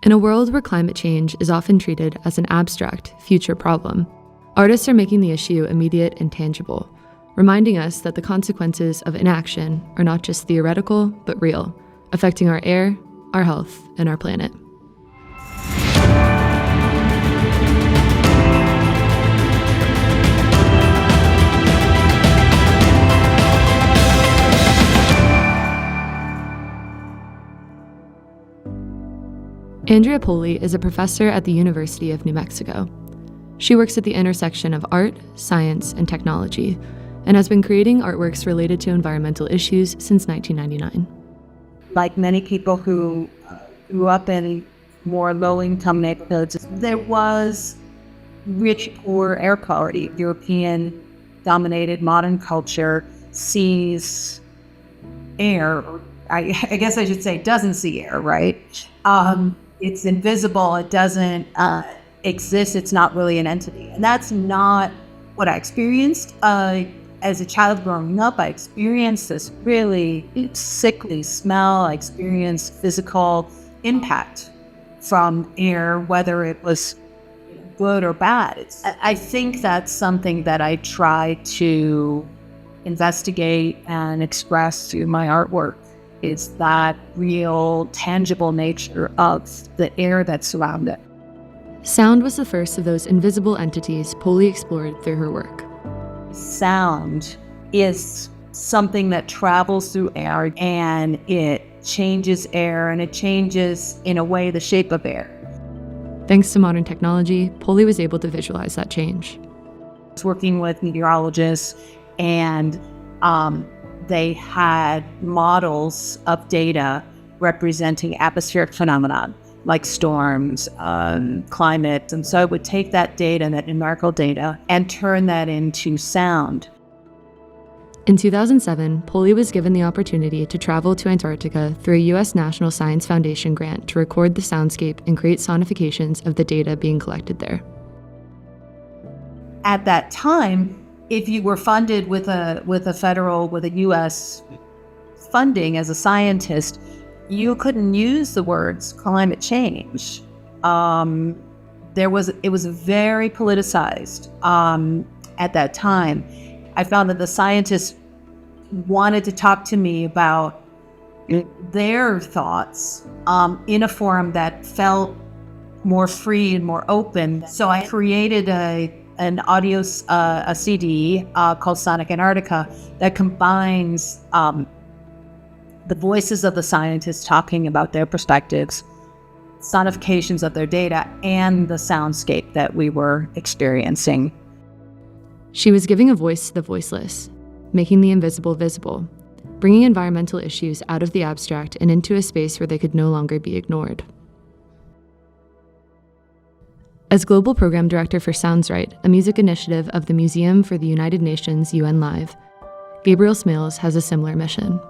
In a world where climate change is often treated as an abstract, future problem, artists are making the issue immediate and tangible, reminding us that the consequences of inaction are not just theoretical, but real, affecting our air, our health, and our planet. Andrea Polli is a professor at the University of New Mexico. She works at the intersection of art, science, and technology, and has been creating artworks related to environmental issues since 1999. Like many people who grew up in more low-income neighborhoods, there was rich, poor air quality. European-dominated modern culture sees air, I guess I should say doesn't see air, right? It's invisible, it doesn't exist, it's not really an entity. And that's not what I experienced. As a child growing up, I experienced this really sickly smell. I experienced physical impact from air, whether it was good or bad. I think that's something that I try to investigate and express through my artwork, is that real, tangible nature of the air that surrounds it. Sound was the first of those invisible entities Polli explored through her work. Sound is something that travels through air, and it changes air, and it changes, in a way, the shape of air. Thanks to modern technology, Polli was able to visualize that change. I was working with meteorologists, and they had models of data representing atmospheric phenomena like storms, climate. And so I would take that data, that numerical data, and turn that into sound. In 2007, Polli was given the opportunity to travel to Antarctica through a U.S. National Science Foundation grant to record the soundscape and create sonifications of the data being collected there. At that time, if you were funded with a U.S. funding as a scientist, you couldn't use the words climate change. It was very politicized at that time. I found that the scientists wanted to talk to me about their thoughts in a forum that felt more free and more open. So I created an audio a CD called Sonic Antarctica that combines the voices of the scientists talking about their perspectives, sonifications of their data, and the soundscape that we were experiencing. She was giving a voice to the voiceless, making the invisible visible, bringing environmental issues out of the abstract and into a space where they could no longer be ignored. As Global Program Director for Sounds Right, a music initiative of the Museum for the United Nations UN Live, Gabriel Smales has a similar mission.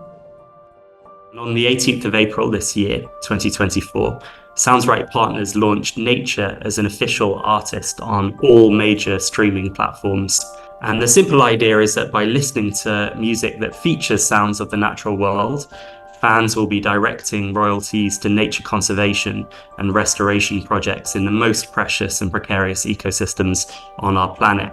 On the 18th of April this year, 2024, Sounds Right Partners launched Nature as an official artist on all major streaming platforms. And the simple idea is that by listening to music that features sounds of the natural world, fans will be directing royalties to nature conservation and restoration projects in the most precious and precarious ecosystems on our planet.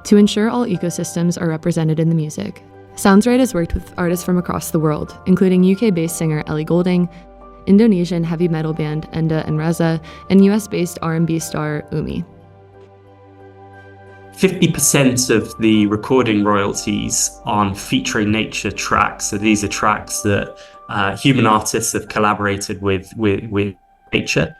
To ensure all ecosystems are represented in the music, Sounds Right has worked with artists from across the world, including UK-based singer Ellie Goulding, Indonesian heavy metal band Enda and Reza, and US-based R&B star Umi. 50% of the recording royalties on featuring nature tracks, so these are tracks that human artists have collaborated with nature,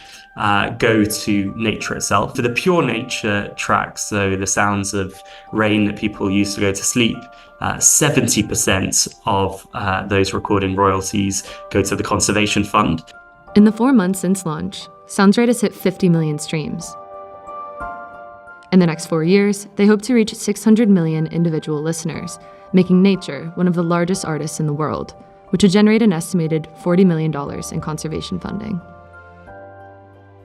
go to nature itself. For the pure nature tracks, so the sounds of rain that people use to go to sleep, 70% of those recording royalties go to the Conservation Fund. In the 4 months since launch, Sounds Right has hit 50 million streams. In the next 4 years, they hope to reach 600 million individual listeners, making Nature one of the largest artists in the world, which would generate an estimated $40 million in conservation funding.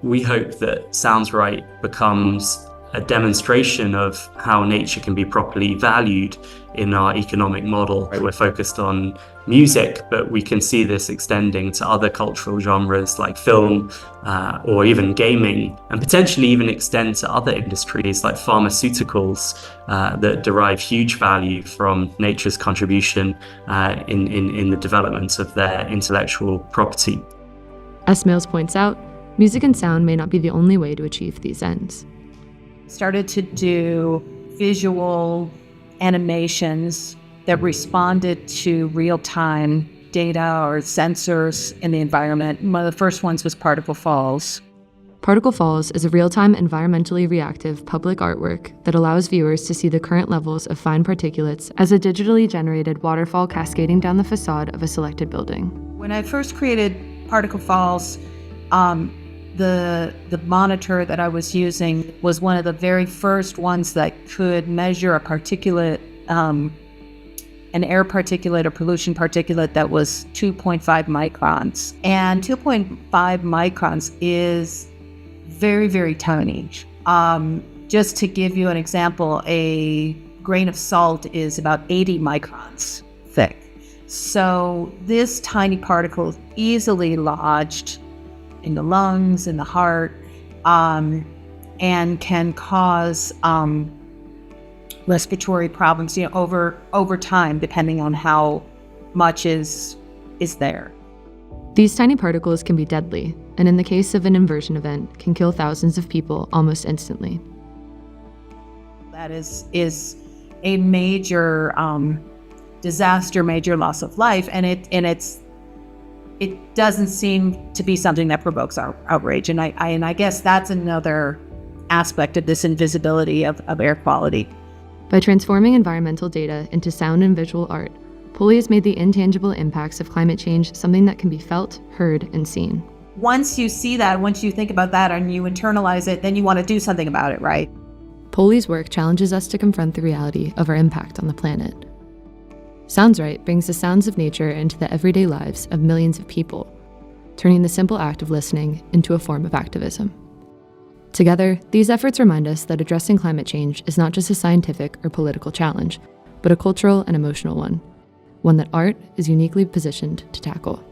We hope that Sounds Right becomes a demonstration of how nature can be properly valued in our economic model. We're focused on music, but we can see this extending to other cultural genres like film or even gaming, and potentially even extend to other industries like pharmaceuticals that derive huge value from nature's contribution in the development of their intellectual property. As Mills points out, music and sound may not be the only way to achieve these ends. Started to do visual animations that responded to real-time data or sensors in the environment. One of the first ones was Particle Falls. Particle Falls is a real-time environmentally reactive public artwork that allows viewers to see the current levels of fine particulates as a digitally generated waterfall cascading down the facade of a selected building. When I first created Particle Falls, the monitor that I was using was one of the very first ones that could measure a particulate, an air particulate or pollution particulate that was 2.5 microns. And 2.5 microns is very, very tiny. Just to give you an example, a grain of salt is about 80 microns thick. So this tiny particle is easily lodged in the lungs, in the heart, and can cause respiratory problems, over time, depending on how much is there. These tiny particles can be deadly, and in the case of an inversion event, can kill thousands of people almost instantly. That is a major disaster, major loss of life, and it doesn't seem to be something that provokes outrage. And I guess that's another aspect of this invisibility of air quality. By transforming environmental data into sound and visual art, Polli has made the intangible impacts of climate change something that can be felt, heard, and seen. Once you see that, once you think about that and you internalize it, then you want to do something about it, right? Polli's work challenges us to confront the reality of our impact on the planet. Sounds Right brings the sounds of nature into the everyday lives of millions of people, turning the simple act of listening into a form of activism. Together, these efforts remind us that addressing climate change is not just a scientific or political challenge, but a cultural and emotional one that art is uniquely positioned to tackle.